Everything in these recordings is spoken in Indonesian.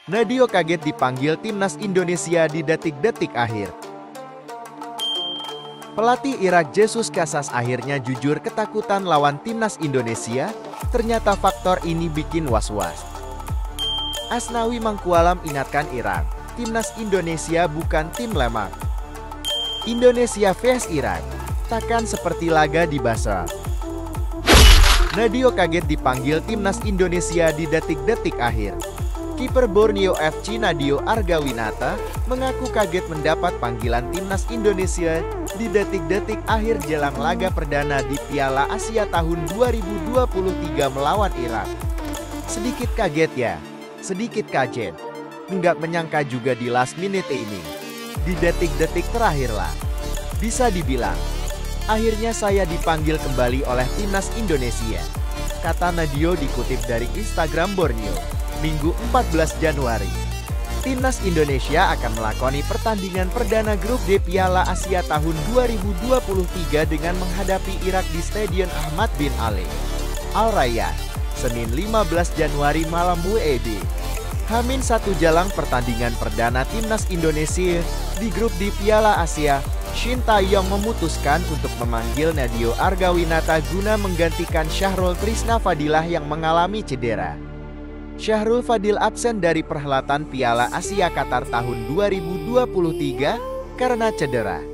Nadeo kaget dipanggil timnas Indonesia di detik-detik akhir. Pelatih Irak Jesus Casas akhirnya jujur ketakutan lawan timnas Indonesia. Ternyata faktor ini bikin was-was. Asnawi Mangkualam ingatkan Irak, timnas Indonesia bukan tim lemah. Indonesia vs Irak, takkan seperti laga di Basel. Nadeo kaget dipanggil timnas Indonesia di detik-detik akhir. Kiper Borneo FC Nadeo Argawinata mengaku kaget mendapat panggilan timnas Indonesia di detik-detik akhir jelang laga perdana di Piala Asia tahun 2023 melawan Irak. Sedikit kaget ya, sedikit kaget. Nggak menyangka juga di last minute ini. Di detik-detik terakhirlah. Bisa dibilang, akhirnya saya dipanggil kembali oleh timnas Indonesia, kata Nadeo dikutip dari Instagram Borneo, Minggu 14 Januari. Timnas Indonesia akan melakoni pertandingan perdana grup D Piala Asia tahun 2023 dengan menghadapi Irak di Stadion Ahmad bin Ali Al Rayyan, Senin 15 Januari malam WIB. Hamin satu jalang pertandingan perdana timnas Indonesia di grup D Piala Asia, Shin Tae-yong memutuskan untuk memanggil Nadeo Argawinata guna menggantikan Syahrul Trisna Fadilah yang mengalami cedera. Syahrul Fadil absen dari perhelatan Piala Asia Qatar tahun 2023 karena cedera.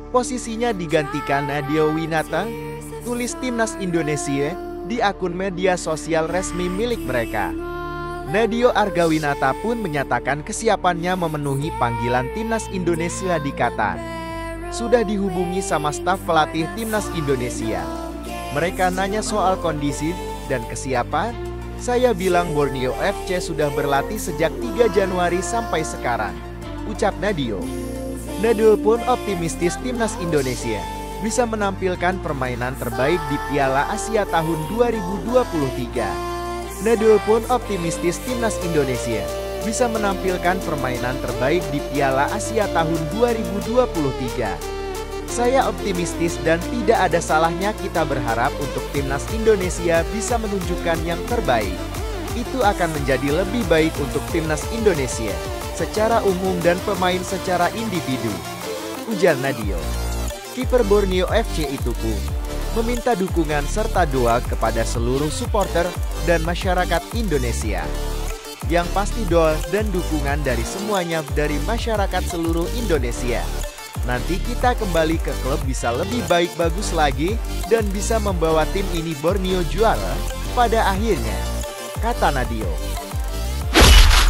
Posisinya digantikan Nadeo Winata, tulis timnas Indonesia di akun media sosial resmi milik mereka. Nadeo Argawinata pun menyatakan kesiapannya memenuhi panggilan timnas Indonesia di Qatar. Sudah dihubungi sama staf pelatih timnas Indonesia. Mereka nanya soal kondisi dan kesiapan. Saya bilang Borneo FC sudah berlatih sejak 3 Januari sampai sekarang, ucap Nadeo. Nadeo pun optimistis timnas Indonesia bisa menampilkan permainan terbaik di Piala Asia tahun 2023. Nadeo pun optimistis timnas Indonesia bisa menampilkan permainan terbaik di Piala Asia tahun 2023. Saya optimistis dan tidak ada salahnya kita berharap untuk timnas Indonesia bisa menunjukkan yang terbaik. Itu akan menjadi lebih baik untuk timnas Indonesia secara umum dan pemain secara individu, ujar Nadeo. Kiper Borneo FC itu pun meminta dukungan serta doa kepada seluruh supporter dan masyarakat Indonesia. Yang pasti doa dan dukungan dari semuanya dari masyarakat seluruh Indonesia. Nanti kita kembali ke klub bisa lebih baik bagus lagi dan bisa membawa tim ini Borneo juara pada akhirnya, kata Nadeo.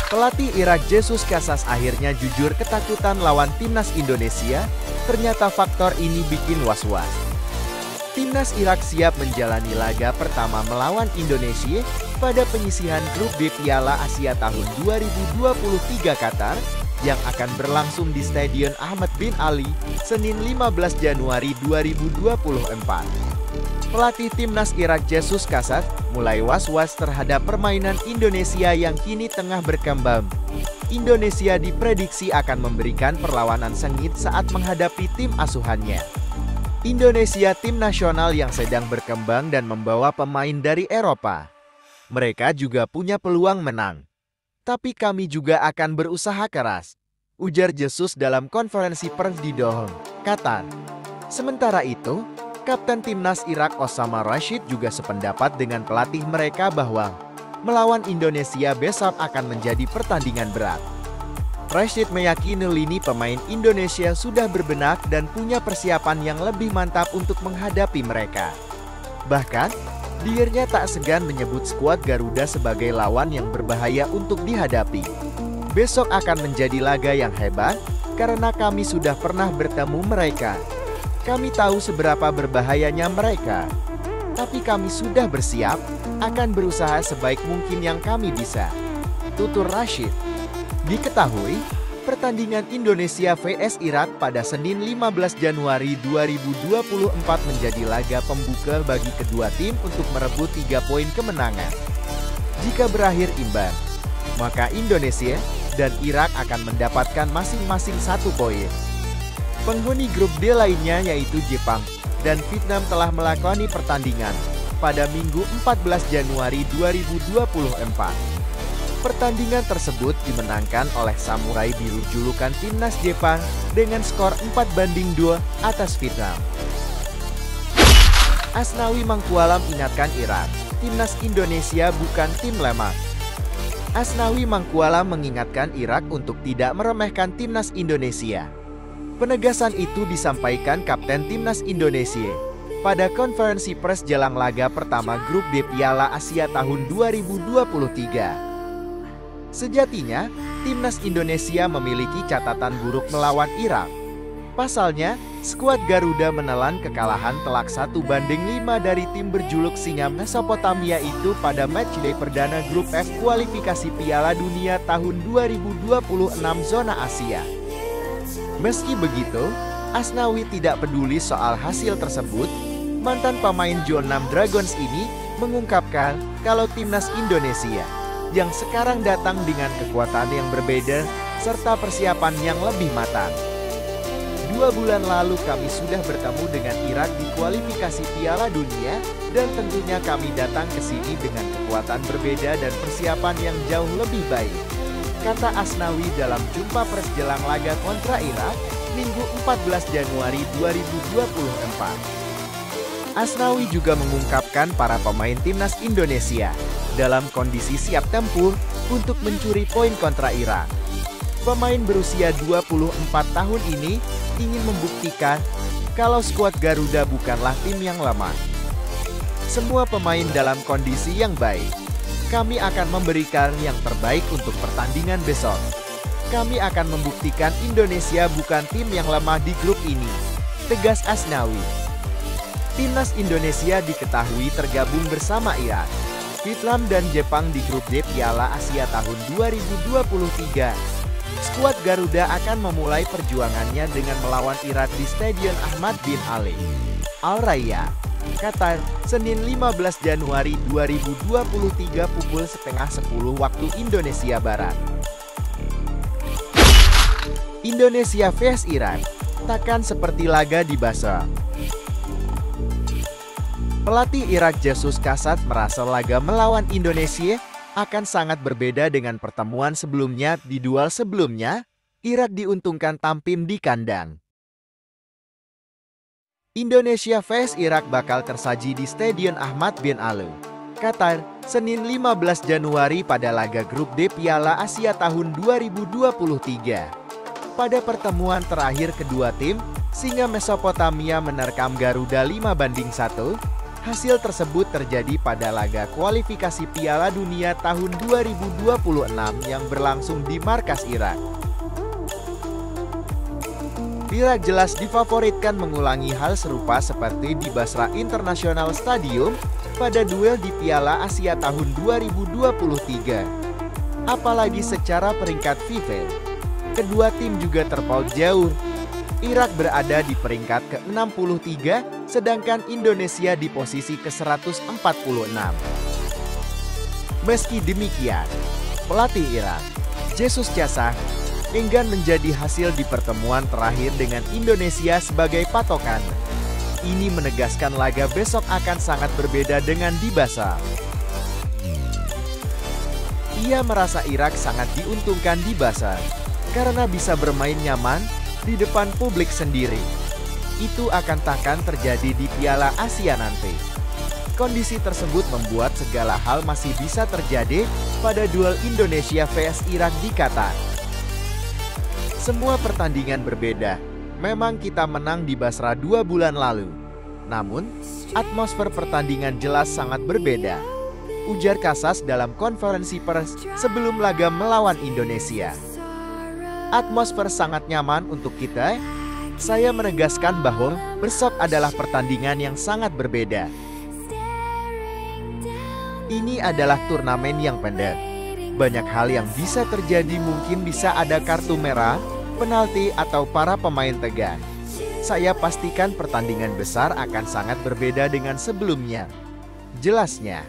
Pelatih Irak Jesus Casas akhirnya jujur ketakutan lawan timnas Indonesia. Ternyata faktor ini bikin was-was. Timnas Irak siap menjalani laga pertama melawan Indonesia pada penyisihan grup D Piala Asia tahun 2023 Qatar yang akan berlangsung di Stadion Ahmad bin Ali, Senin 15 Januari 2024. Pelatih timnas Irak Jesus Casas mulai was-was terhadap permainan Indonesia yang kini tengah berkembang. Indonesia diprediksi akan memberikan perlawanan sengit saat menghadapi tim asuhannya. Indonesia tim nasional yang sedang berkembang dan membawa pemain dari Eropa. Mereka juga punya peluang menang. Tapi kami juga akan berusaha keras, ujar Jesus dalam konferensi pers di Doha, Qatar. Sementara itu, Kapten Timnas Irak Osama Rashid juga sependapat dengan pelatih mereka bahwa melawan Indonesia besok akan menjadi pertandingan berat. Rashid meyakini lini pemain Indonesia sudah berbenah dan punya persiapan yang lebih mantap untuk menghadapi mereka. Bahkan, dirinya tak segan menyebut skuad Garuda sebagai lawan yang berbahaya untuk dihadapi. Besok akan menjadi laga yang hebat, karena kami sudah pernah bertemu mereka. Kami tahu seberapa berbahayanya mereka. Tapi kami sudah bersiap, akan berusaha sebaik mungkin yang kami bisa, tutur Rashid. Diketahui, pertandingan Indonesia vs Irak pada Senin 15 Januari 2024 menjadi laga pembuka bagi kedua tim untuk merebut 3 poin kemenangan. Jika berakhir imbang, maka Indonesia dan Irak akan mendapatkan masing-masing 1 poin. Penghuni grup D lainnya yaitu Jepang dan Vietnam telah melakoni pertandingan pada Minggu 14 Januari 2024. Pertandingan tersebut dimenangkan oleh Samurai Biru julukan Timnas Jepang dengan skor 4-2 atas Vietnam. Asnawi Mangkualam ingatkan Irak, Timnas Indonesia bukan tim lemah. Asnawi Mangkualam mengingatkan Irak untuk tidak meremehkan Timnas Indonesia. Penegasan itu disampaikan Kapten Timnas Indonesia pada konferensi pers jelang laga pertama Grup D Piala Asia tahun 2023. Sejatinya, Timnas Indonesia memiliki catatan buruk melawan Irak. Pasalnya, skuad Garuda menelan kekalahan telak 1-5 dari tim berjuluk Singa Mesopotamia itu pada matchday perdana Grup F kualifikasi Piala Dunia tahun 2026 zona Asia. Meski begitu, Asnawi tidak peduli soal hasil tersebut. Mantan pemain Jeonnam Dragons ini mengungkapkan kalau Timnas Indonesia yang sekarang datang dengan kekuatan yang berbeda serta persiapan yang lebih matang. 2 bulan lalu kami sudah bertemu dengan Irak di kualifikasi Piala Dunia dan tentunya kami datang ke sini dengan kekuatan berbeda dan persiapan yang jauh lebih baik, kata Asnawi dalam jumpa pers jelang laga kontra Irak Minggu 14 Januari 2024. Asnawi juga mengungkapkan para pemain Timnas Indonesia dalam kondisi siap tempur untuk mencuri poin kontra Irak. Pemain berusia 24 tahun ini ingin membuktikan kalau skuad Garuda bukanlah tim yang lemah. Semua pemain dalam kondisi yang baik. Kami akan memberikan yang terbaik untuk pertandingan besok. Kami akan membuktikan Indonesia bukan tim yang lemah di grup ini, tegas Asnawi. Timnas Indonesia diketahui tergabung bersama Irak, Vietnam dan Jepang di Grup D Piala Asia tahun 2023. Skuad Garuda akan memulai perjuangannya dengan melawan Irak di Stadion Ahmad bin Ali, Al Raya, Qatar, Senin 15 Januari 2023 pukul 9:30 waktu Indonesia Barat. Indonesia vs Irak, takkan seperti laga di Basel. Pelatih Irak Jesus Kasat merasa laga melawan Indonesia akan sangat berbeda dengan pertemuan sebelumnya. Di duel sebelumnya, Irak diuntungkan tampil di kandang. Indonesia vs Irak bakal tersaji di Stadion Ahmad bin Ali, Qatar, Senin 15 Januari pada laga Grup D Piala Asia tahun 2023. Pada pertemuan terakhir kedua tim, Singa Mesopotamia menerkam Garuda 5-1. Hasil tersebut terjadi pada laga kualifikasi Piala Dunia tahun 2026 yang berlangsung di markas Irak. Irak jelas difavoritkan mengulangi hal serupa seperti di Basra International Stadium pada duel di Piala Asia tahun 2023. Apalagi secara peringkat FIFA, kedua tim juga terpaut jauh. Irak berada di peringkat ke-63, sedangkan Indonesia di posisi ke-146. Meski demikian, pelatih Irak, Jesus Kasat, enggan menjadi hasil di pertemuan terakhir dengan Indonesia sebagai patokan. Ini menegaskan laga besok akan sangat berbeda dengan di Basel. Ia merasa Irak sangat diuntungkan di Basel karena bisa bermain nyaman di depan publik sendiri. Itu akan takkan terjadi di Piala Asia nanti. Kondisi tersebut membuat segala hal masih bisa terjadi pada duel Indonesia vs Irak di Qatar. Semua pertandingan berbeda. Memang kita menang di Basra 2 bulan lalu. Namun, atmosfer pertandingan jelas sangat berbeda, ujar Kasas dalam konferensi pers sebelum laga melawan Indonesia. Atmosfer sangat nyaman untuk kita. Saya menegaskan bahwa besok adalah pertandingan yang sangat berbeda. Ini adalah turnamen yang pendek. Banyak hal yang bisa terjadi, mungkin bisa ada kartu merah, penalti atau para pemain tegang. Saya pastikan pertandingan besar akan sangat berbeda dengan sebelumnya, jelasnya.